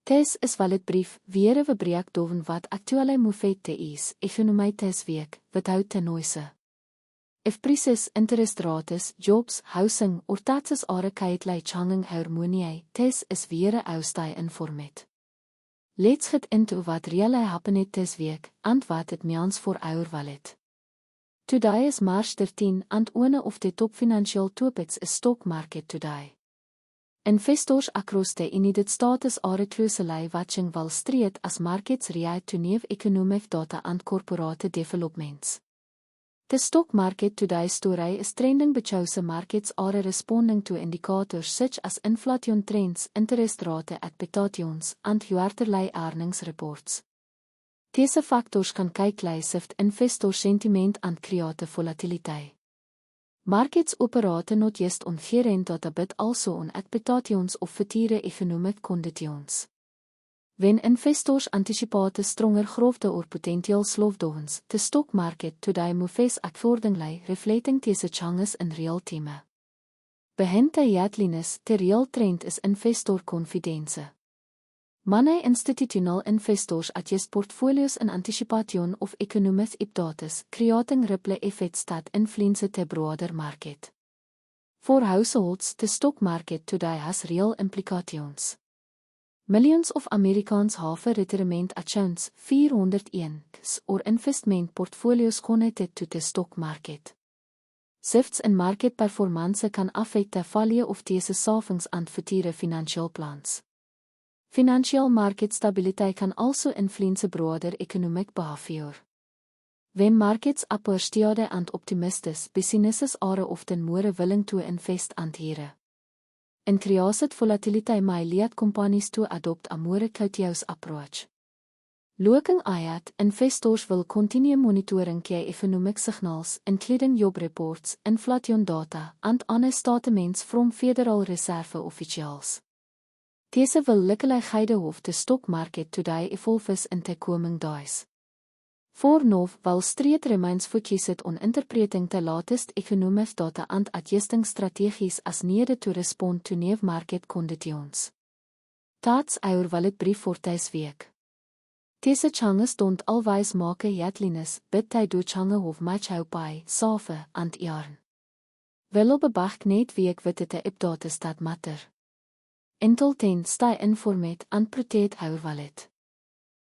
Tes is walletbrief, weer een breek doven wat actuele moefette is, ekonomie tes week, wat houdt ten noise. If prices, interest rates, jobs, housing, or taxes are currently changing harmonië, tes is weer een oustai informet. Let's get into what really happened this week, and what it means for our wallet. Today is March 13, and one of the top financial topics is stock market today. Investors across the United States are closely watching Wall Street as markets react to new economic data and corporate developments. The stock market today's story is trending because markets are responding to indicators such as inflation trends, interest rate expectations, and quarterly earnings reports. These factors can quickly shift investor sentiment and create volatility. Markets operate not just on current data but also on expectations of future economic conditions. When investors anticipate stronger growth or potential slowdowns, the stock market today moves accordingly, reflecting these changes in real time. Behind the headlines, the real trend is investor confidence. Many institutional investors adjust portfolios in anticipation of economic updates, creating ripple effects that influence the broader market. For households, the stock market today has real implications. Millions of Americans have retirement accounts, 401(k)s, or investment portfolios connected to the stock market. Shifts in market performance can affect the value of these savings and future financial plans. Financial market stability can also influence broader economic behavior. When markets appear steady and optimistic, businesses are often more willing to invest and hire. Increased volatility may lead companies to adopt a more cautious approach. Looking ahead, investors will continue monitoring key economic signals, including job reports, inflation data, and other statements from Federal Reserve officials. Deze will likely guide how the stock market today evolves in the coming days. For now, Wall Street remains focused on interpreting the latest economic data and adjusting strategies as needed to respond to new market conditions. That's our walletbrief for this week. Deze changes don't always make headlines, but they do change how much how buy, save, and earn. We'll bebacht net week with the updates that matter. Until then, stay informed and protect our wallet.